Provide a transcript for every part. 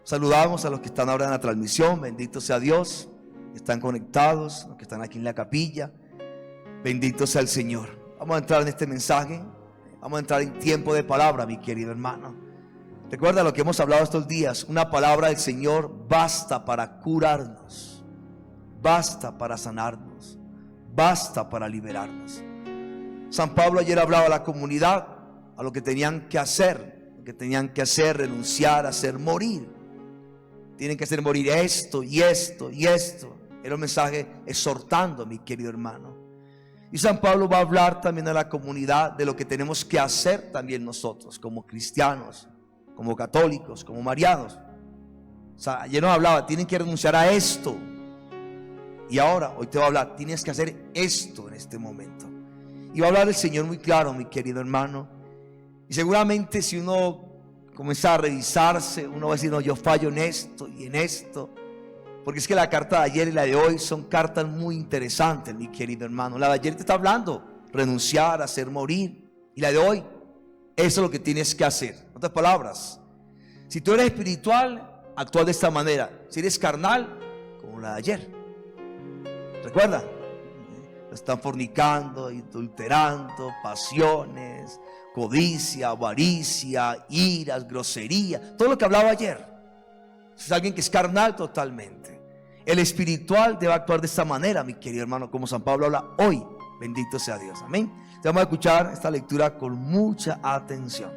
Saludamos a los que están ahora en la transmisión. Bendito sea Dios. Están conectados, los que están aquí en la capilla. Bendito sea el Señor. Vamos a entrar en este mensaje. Vamos a entrar en tiempo de palabra, mi querido hermano. Recuerda lo que hemos hablado estos días. Una palabra del Señor basta para curarnos, basta para sanarnos, basta para liberarnos. San Pablo ayer hablaba a la comunidad, a lo que tenían que hacer. Lo que tenían que hacer, renunciar, hacer morir. Tienen que hacer morir esto y esto y esto. Era un mensaje exhortando, mi querido hermano. Y San Pablo va a hablar también a la comunidad de lo que tenemos que hacer también nosotros, como cristianos, como católicos, como marianos. O sea, ayer nos hablaba, tienen que renunciar a esto. Y ahora, hoy te va a hablar, tienes que hacer esto en este momento. Y va a hablar el Señor muy claro, mi querido hermano. Y seguramente si uno comienza a revisarse, uno va a decir, no, yo fallo en esto y en esto. Porque es que la carta de ayer y la de hoy son cartas muy interesantes, mi querido hermano. La de ayer te está hablando, renunciar, hacer morir. Y la de hoy, eso es lo que tienes que hacer. En otras palabras, si tú eres espiritual, actúa de esta manera. Si eres carnal, como la de ayer. ¿Recuerda? Están fornicando, adulterando, pasiones, codicia, avaricia, iras, grosería, todo lo que hablaba ayer. Es alguien que es carnal totalmente. El espiritual debe actuar de esta manera, mi querido hermano, como San Pablo habla hoy. Bendito sea Dios, amén. Vamos a escuchar esta lectura con mucha atención,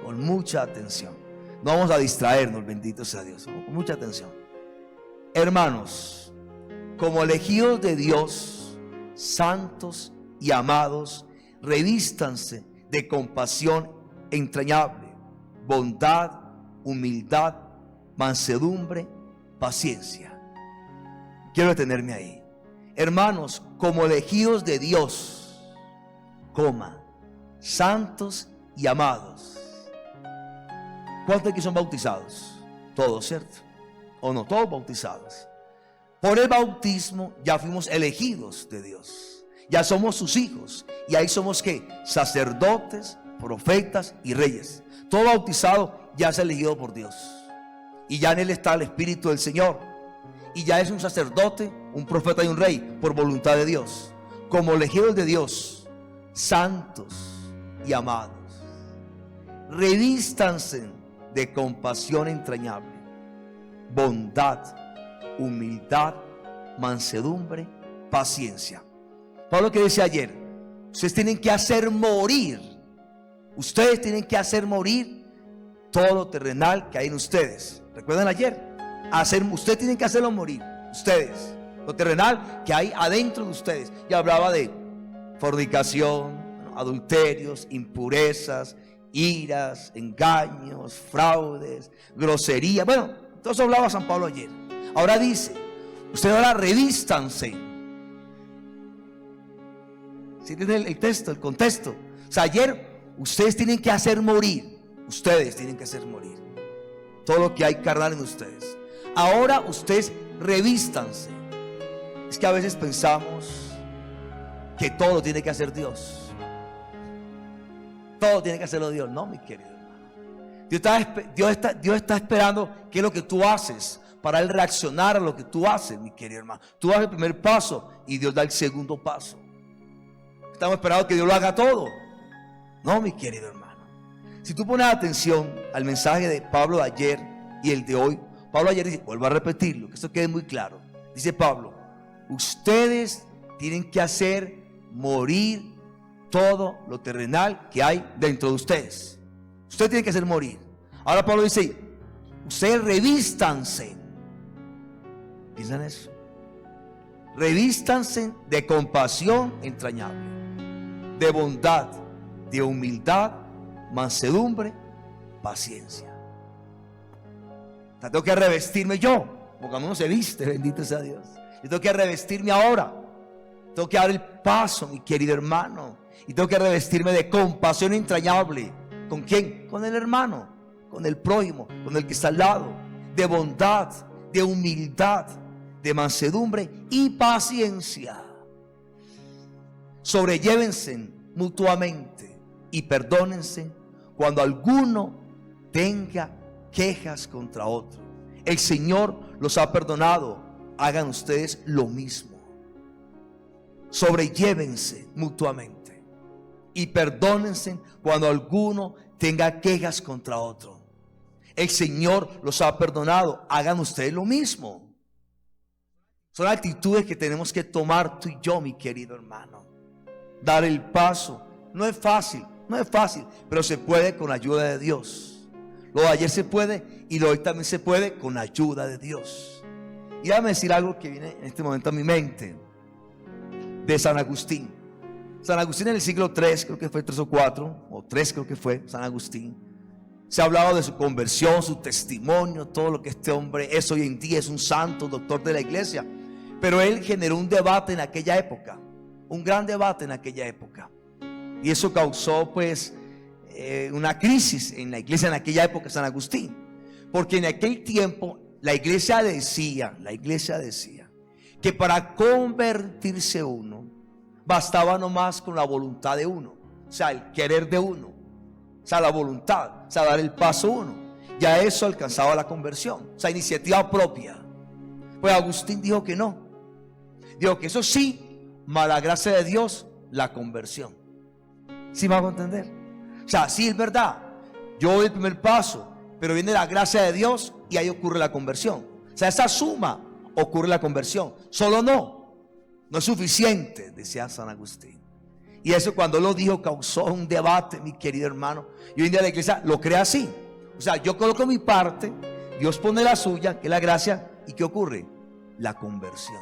con mucha atención. No vamos a distraernos, bendito sea Dios, con mucha atención. Hermanos, como elegidos de Dios, santos y amados, revístanse de compasión entrañable, bondad, humildad, mansedumbre, paciencia. Quiero detenerme ahí. Hermanos, como elegidos de Dios, santos y amados. ¿Cuántos aquí son bautizados? Todos, ¿cierto? ¿O no? Todos bautizados. Por el bautismo ya fuimos elegidos de Dios. Ya somos sus hijos. Y ahí somos ¿qué? Sacerdotes, profetas y reyes. Todo bautizado ya es elegido por Dios. Y ya en él está el Espíritu del Señor. Y ya es un sacerdote, un profeta y un rey por voluntad de Dios. Como elegidos de Dios, santos y amados, revístanse de compasión entrañable, bondad, humildad, mansedumbre, paciencia. Pablo que decía ayer, ustedes tienen que hacer morir. Ustedes tienen que hacer morir todo lo terrenal que hay en ustedes. ¿Recuerdan ayer? Ustedes tienen que hacerlo morir. Ustedes, lo terrenal que hay adentro de ustedes. Y hablaba de fornicación, adulterios, impurezas, iras, engaños, fraudes, grosería. Bueno, todo eso hablaba San Pablo ayer. Ahora dice, ustedes ahora revístanse. ¿Sí tienen el texto, el contexto? O sea, ayer ustedes tienen que hacer morir. Ustedes tienen que hacer morir todo lo que hay carnal en ustedes. Ahora ustedes revístanse. Es que a veces pensamos que todo tiene que hacer Dios. Todo tiene que hacerlo Dios. No, mi querido hermano. Dios está esperando qué es lo que tú haces para Él reaccionar a lo que tú haces, mi querido hermano. Tú das el primer paso y Dios da el segundo paso. Estamos esperando que Dios lo haga todo. No, mi querido hermano. Si tú pones atención al mensaje de Pablo de ayer y el de hoy, Pablo ayer dice, vuelvo a repetirlo, que esto quede muy claro. Dice Pablo, ustedes tienen que hacer morir todo lo terrenal que hay dentro de ustedes. Ustedes tienen que hacer morir. Ahora Pablo dice, ustedes revístanse. ¿Piensan eso? Revístanse de compasión entrañable, de bondad, de humildad, mansedumbre, paciencia. O sea, tengo que revestirme yo, porque cuando uno se viste, bendito sea Dios. Yo tengo que revestirme ahora. Tengo que dar el paso, mi querido hermano. Y tengo que revestirme de compasión entrañable. ¿Con quién? Con el hermano, con el prójimo, con el que está al lado. De bondad, de humildad, de mansedumbre y paciencia. Sobrellévense mutuamente y perdónense cuando alguno tenga quejas contra otro. El Señor los ha perdonado. Hagan ustedes lo mismo. Sobrellévense mutuamente y perdónense cuando alguno tenga quejas contra otro. El Señor los ha perdonado. Hagan ustedes lo mismo. Son actitudes que tenemos que tomar tú y yo, mi querido hermano. Dar el paso. No es fácil, pero se puede con la ayuda de Dios. Lo de ayer se puede y lo de hoy también se puede con la ayuda de Dios. Y déjame decir algo que viene en este momento a mi mente, de San Agustín. San Agustín en el siglo III, creo que fue 3 o 4, o 3 creo que fue San Agustín. Se ha hablado de su conversión, su testimonio, todo lo que este hombre es hoy en día. Es un santo, doctor de la iglesia. Pero él generó un debate en aquella época, un gran debate en aquella época. Y eso causó pues una crisis en la iglesia en aquella época, San Agustín. Porque en aquel tiempo la iglesia decía que para convertirse uno bastaba nomás con la voluntad de uno, o sea, el querer de uno, o sea, la voluntad, o sea, dar el paso uno. Ya eso alcanzaba la conversión, o sea, iniciativa propia. Pues Agustín dijo que no. Dijo que eso sí, más la gracia de Dios, la conversión. ¿Sí me hago entender? O sea, sí es verdad, yo doy el primer paso, pero viene la gracia de Dios y ahí ocurre la conversión. O sea, esa suma ocurre la conversión. Solo no es suficiente, decía San Agustín. Y eso cuando lo dijo causó un debate, mi querido hermano. Y hoy en día la iglesia lo cree así. O sea, yo coloco mi parte, Dios pone la suya, que es la gracia. ¿Y qué ocurre? La conversión.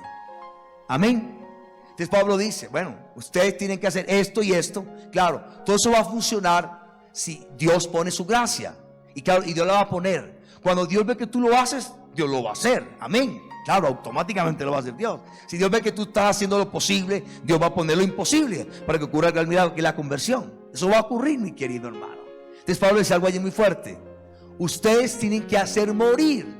Amén. Entonces Pablo dice, bueno, ustedes tienen que hacer esto y esto. Claro, todo eso va a funcionar si Dios pone su gracia. Y claro, y Dios la va a poner. Cuando Dios ve que tú lo haces, Dios lo va a hacer. Amén. Claro, automáticamente lo va a hacer Dios. Si Dios ve que tú estás haciendo lo posible, Dios va a poner lo imposible para que ocurra el gran milagro, que es la conversión. Eso va a ocurrir, mi querido hermano. Entonces Pablo dice algo allí muy fuerte. Ustedes tienen que hacer morir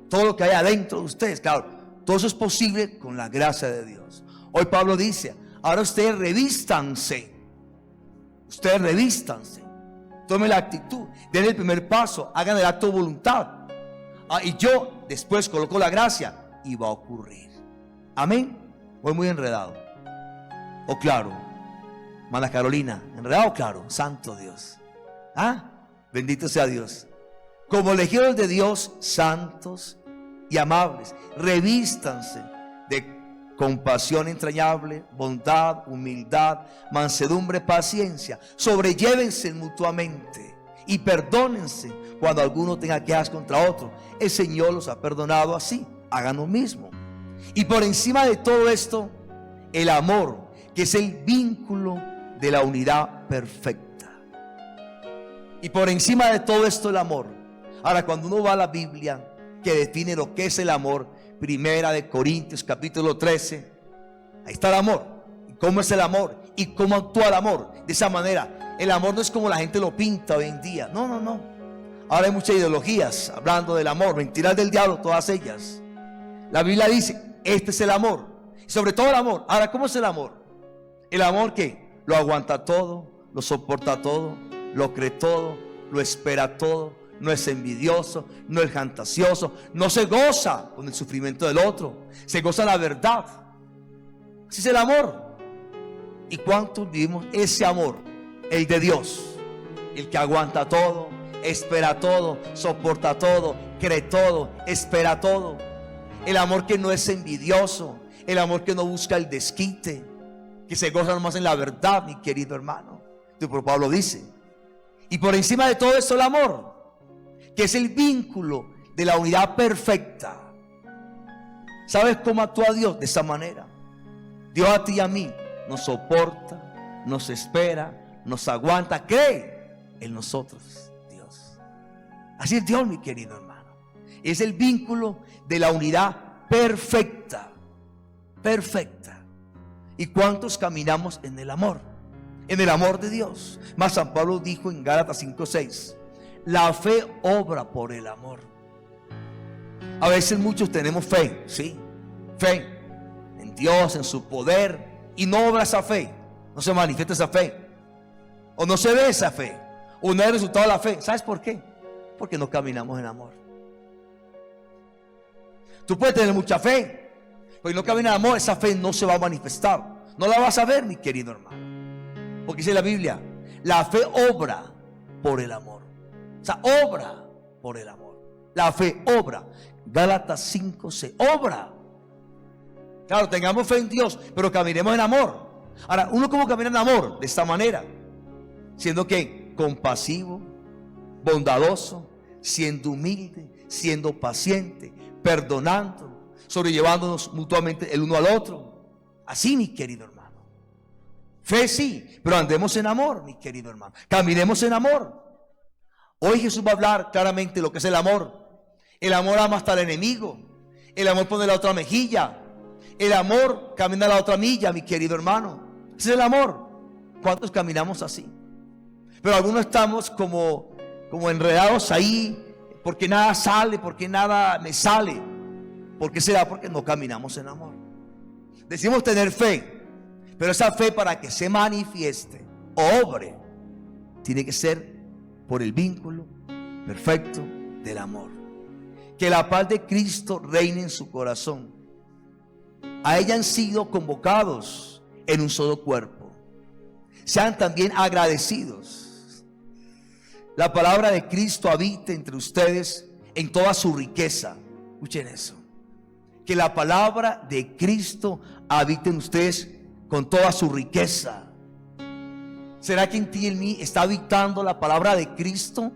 todo lo que hay adentro de ustedes. Claro, todo eso es posible con la gracia de Dios. Hoy Pablo dice, ahora ustedes revístanse. Tomen la actitud, den el primer paso, hagan el acto de voluntad. Y yo después coloco la gracia y va a ocurrir. Amén. Voy muy enredado. O claro, Mana Carolina, enredado o claro, santo Dios. Bendito sea Dios. Como elegidos de Dios, santos y amables, revístanse de compasión entrañable, bondad, humildad, mansedumbre, paciencia. Sobrellévense mutuamente y perdónense cuando alguno tenga quejas contra otro. El Señor los ha perdonado así. Hagan lo mismo. Y por encima de todo esto, el amor, que es el vínculo de la unidad perfecta. Y por encima de todo esto, el amor. Ahora, cuando uno va a la Biblia, que define lo que es el amor, Primera de Corintios capítulo 13, ahí está el amor. ¿Y cómo es el amor? ¿Y cómo actúa el amor? De esa manera. El amor no es como la gente lo pinta hoy en día. No. Ahora hay muchas ideologías hablando del amor, mentiras del diablo, todas ellas. La Biblia dice, este es el amor. Sobre todo el amor. Ahora, ¿cómo es el amor? El amor que lo aguanta todo, lo soporta todo, lo cree todo, lo espera todo. No es envidioso, no es fantasioso, no se goza con el sufrimiento del otro, se goza la verdad. Así es el amor. ¿Y cuántos vivimos ese amor? El de Dios, el que aguanta todo, espera todo, soporta todo, cree todo, espera todo. El amor que no es envidioso, el amor que no busca el desquite, que se goza nomás en la verdad, mi querido hermano. Entonces Pablo dice, y por encima de todo esto el amor, que es el vínculo de la unidad perfecta. ¿Sabes cómo actúa Dios? De esa manera. Dios a ti y a mí nos soporta, nos espera, nos aguanta, cree en nosotros, Dios. Así es Dios, mi querido hermano. Es el vínculo de la unidad perfecta. Perfecta. ¿Y cuántos caminamos en el amor? En el amor de Dios. Más San Pablo dijo en Gálatas 5:6. La fe obra por el amor. A veces muchos tenemos fe, sí, fe en Dios, en su poder, y no obra esa fe, no se manifiesta esa fe, o no se ve esa fe, o no es el resultado de la fe. ¿Sabes por qué? Porque no caminamos en amor. Tú puedes tener mucha fe, pero si no camina en amor, esa fe no se va a manifestar. No la vas a ver, mi querido hermano. Porque dice la Biblia, la fe obra por el amor. O sea, obra por el amor. La fe obra. Gálatas 5 se obra. Claro, tengamos fe en Dios, pero caminemos en amor. Ahora, uno como camina en amor, de esta manera, siendo que compasivo, bondadoso, siendo humilde, siendo paciente, perdonando, sobrellevándonos mutuamente el uno al otro. Así, mi querido hermano. Fe sí, pero andemos en amor, mi querido hermano. Caminemos en amor. Hoy Jesús va a hablar claramente de lo que es el amor. El amor ama hasta el enemigo. El amor pone la otra mejilla. El amor camina la otra milla, mi querido hermano. Ese es el amor. ¿Cuántos caminamos así? Pero algunos estamos como enredados ahí, porque nada sale, porque nada me sale. ¿Por qué será? Porque no caminamos en amor. Decimos tener fe, pero esa fe, para que se manifieste, obre, tiene que ser por el vínculo perfecto del amor. Que la paz de Cristo reine en su corazón. A ella han sido convocados en un solo cuerpo. Sean también agradecidos. La palabra de Cristo habite entre ustedes en toda su riqueza. Escuchen eso. Que la palabra de Cristo habite en ustedes con toda su riqueza. ¿Será que en ti y en mí está habitando la palabra de Cristo?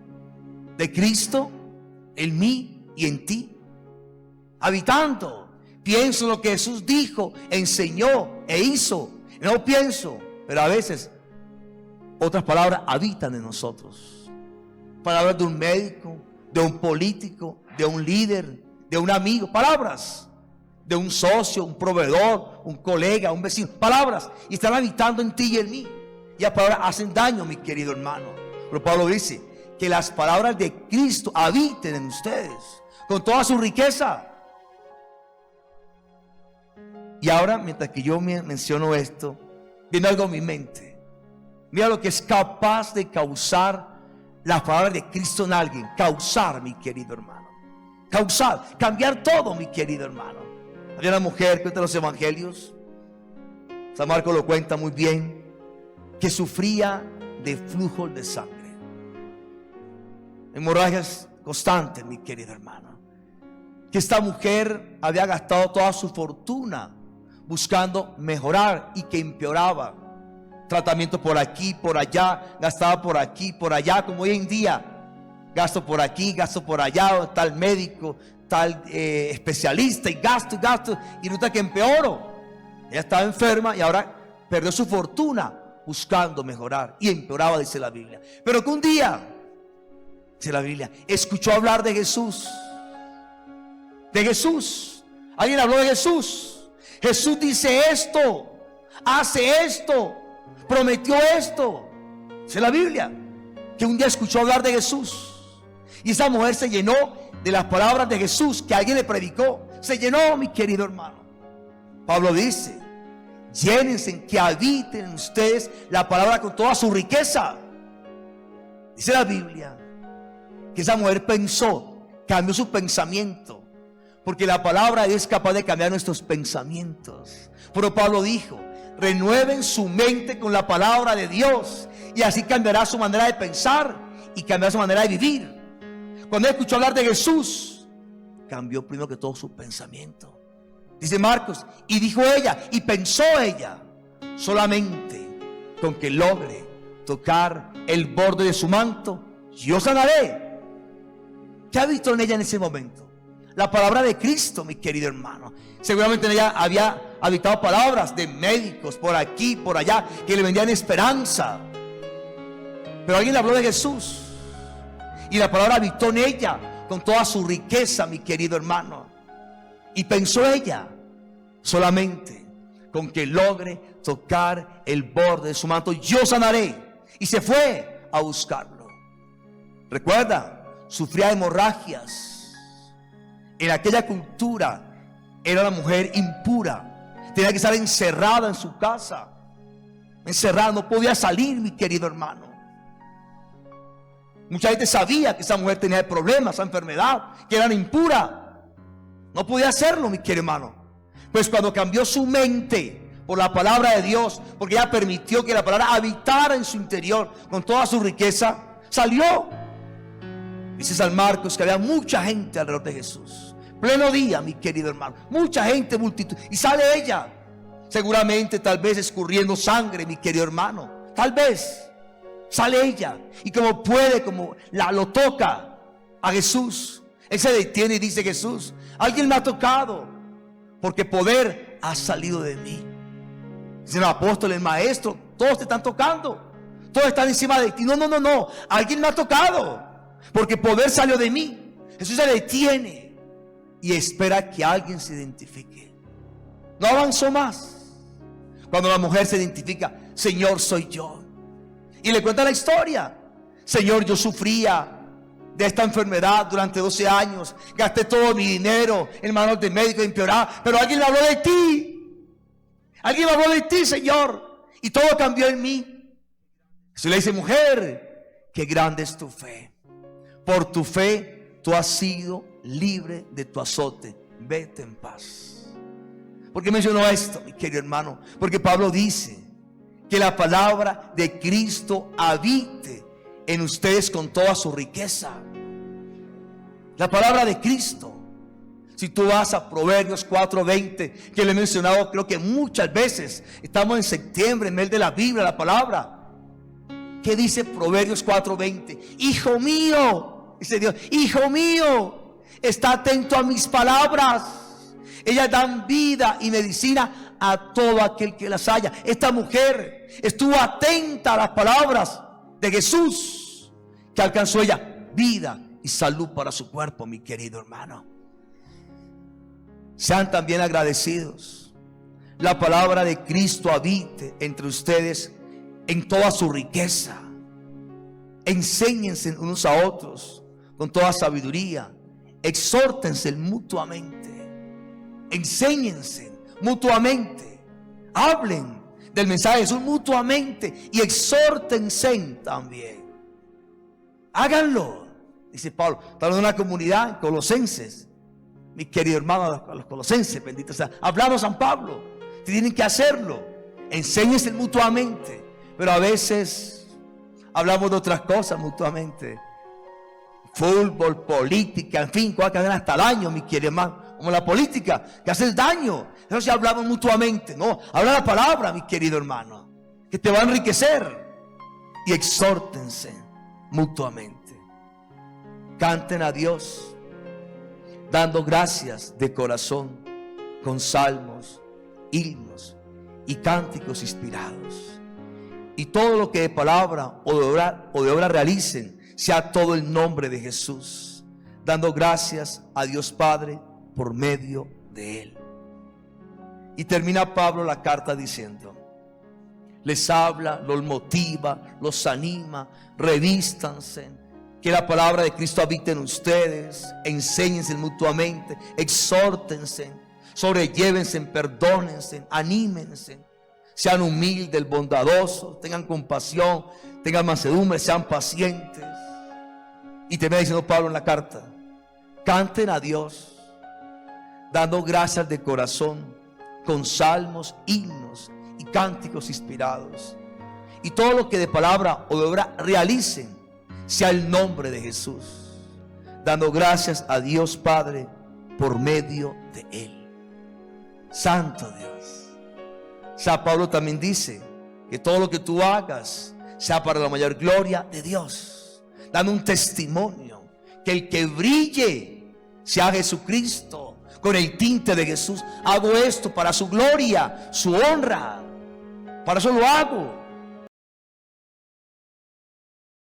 De Cristo en mí y en ti. Habitando. Pienso lo que Jesús dijo, enseñó e hizo. No pienso, pero a veces otras palabras habitan en nosotros. Palabras de un médico, de un político, de un líder, de un amigo. Palabras de un socio, un proveedor, un colega, un vecino. Palabras, y están habitando en ti y en mí. Y las palabras hacen daño, mi querido hermano. Pero Pablo dice que las palabras de Cristo habiten en ustedes con toda su riqueza. Y ahora, mientras que yo menciono esto, viene algo en mi mente. Mira lo que es capaz de causar las palabras de Cristo en alguien. Causar, mi querido hermano. Causar, cambiar todo, mi querido hermano. Había una mujer, cuenta los evangelios, San Marcos lo cuenta muy bien, que sufría de flujo de sangre, hemorragias constantes, mi querido hermano. Que esta mujer había gastado toda su fortuna buscando mejorar y que empeoraba. Tratamiento por aquí, por allá, gastaba por aquí, por allá, como hoy en día. Gasto por aquí, gasto por allá, tal médico, tal especialista, y gasto, y resulta que empeoro. Ella estaba enferma y ahora perdió su fortuna buscando mejorar, y empeoraba, dice la Biblia. Pero que un día, dice la Biblia, escuchó hablar de Jesús. De Jesús. Alguien habló de Jesús. Jesús dice esto, hace esto, prometió esto. Dice la Biblia que un día escuchó hablar de Jesús, y esa mujer se llenó de las palabras de Jesús que alguien le predicó. Se llenó, mi querido hermano. Pablo dice: llénense, que habiten en ustedes la palabra con toda su riqueza. Dice la Biblia que esa mujer pensó, cambió su pensamiento, porque la palabra de Dios es capaz de cambiar nuestros pensamientos. Pero Pablo dijo: renueven su mente con la palabra de Dios, y así cambiará su manera de pensar y cambiará su manera de vivir. Cuando él escuchó hablar de Jesús, cambió primero que todo su pensamiento. Dice Marcos: y dijo ella, y pensó ella, solamente con que logre tocar el borde de su manto, yo sanaré. ¿Qué habitó en ella en ese momento? La palabra de Cristo, mi querido hermano. Seguramente en ella había habitado palabras de médicos por aquí, por allá, que le vendían esperanza. Pero alguien le habló de Jesús, y la palabra habitó en ella con toda su riqueza, mi querido hermano. Y pensó ella, solamente con que logre tocar el borde de su manto, yo sanaré. Y se fue a buscarlo. Recuerda, sufría hemorragias. En aquella cultura era una mujer impura. Tenía que estar encerrada en su casa. Encerrada, no podía salir, mi querido hermano. Mucha gente sabía que esa mujer tenía problemas, esa enfermedad, que era impura. No podía hacerlo, mi querido hermano. Pues cuando cambió su mente por la palabra de Dios, porque ella permitió que la palabra habitara en su interior con toda su riqueza, salió. Dice San Marcos que había mucha gente alrededor de Jesús. Pleno día, mi querido hermano. Mucha gente, multitud. Y sale ella. Seguramente, tal vez escurriendo sangre, mi querido hermano. Tal vez. Sale ella. Y como puede, como lo toca a Jesús. Él se detiene y dice: Jesús, alguien me ha tocado, porque poder ha salido de mí. Dicen los apóstoles: Maestro, todos te están tocando, todos están encima de ti. No, alguien me ha tocado, porque poder salió de mí. Jesús se detiene y espera que alguien se identifique. No avanzó más. Cuando la mujer se identifica: Señor, soy yo. Y le cuenta la historia: Señor, yo sufría de esta enfermedad durante 12 años. Gasté todo mi dinero en manos de médicos, empeoraba. Pero alguien me habló de ti. Alguien me habló de ti, Señor. Y todo cambió en mí. Jesús le dice: mujer, qué grande es tu fe. Por tu fe tú has sido libre de tu azote. Vete en paz. ¿Por qué mencionó esto, mi querido hermano? Porque Pablo dice que la palabra de Cristo habite en ustedes con toda su riqueza. La palabra de Cristo. Si tú vas a Proverbios 4:20, que le he mencionado creo que muchas veces, estamos en septiembre, en mes de la Biblia, la palabra. ¿Qué dice Proverbios 4:20? Hijo mío, dice Dios, hijo mío, está atento a mis palabras. Ellas dan vida y medicina a todo aquel que las halla. Esta mujer estuvo atenta a las palabras de Jesús, que alcanzó ella vida y salud para su cuerpo, mi querido hermano. Sean también agradecidos. La palabra de Cristo habite entre ustedes en toda su riqueza. Enséñense unos a otros con toda sabiduría. Exhórtense mutuamente. Enséñense mutuamente. Hablen del mensaje de Jesús mutuamente y exhórtense también. Háganlo, dice Pablo. Está en una comunidad, Colosenses, mi querido hermano, los colosenses, bendito sea. Hablamos San Pablo, tienen que hacerlo. Enséñense mutuamente. Pero a veces hablamos de otras cosas mutuamente. Fútbol, política, en fin, cosas que hacen hasta daño, mi querido hermano. Como la política, que hace daño. Eso sí hablamos mutuamente. No, habla la palabra, mi querido hermano, que te va a enriquecer. Y exhórtense mutuamente. Canten a Dios, dando gracias de corazón, con salmos, himnos y cánticos inspirados. Y todo lo que de palabra o de obra realicen, sea todo el nombre de Jesús, dando gracias a Dios Padre por medio de Él. Y termina Pablo la carta diciendo: les habla, los motiva, los anima, revístanse, que la palabra de Cristo habite en ustedes, enséñense mutuamente, exhórtense, sobrellévense, perdónense, anímense, sean humildes, bondadosos, tengan compasión, tengan mansedumbre, sean pacientes. Y termina diciendo Pablo en la carta: canten a Dios, dando gracias de corazón, con salmos, himnos y cánticos inspirados. Y todo lo que de palabra o de obra realicen, sea el nombre de Jesús, dando gracias a Dios Padre por medio de Él. Santo Dios. San Pablo también dice que todo lo que tú hagas sea para la mayor gloria de Dios, dando un testimonio que el que brille sea Jesucristo, con el tinte de Jesús. Hago esto para su gloria, su honra. Para eso lo hago.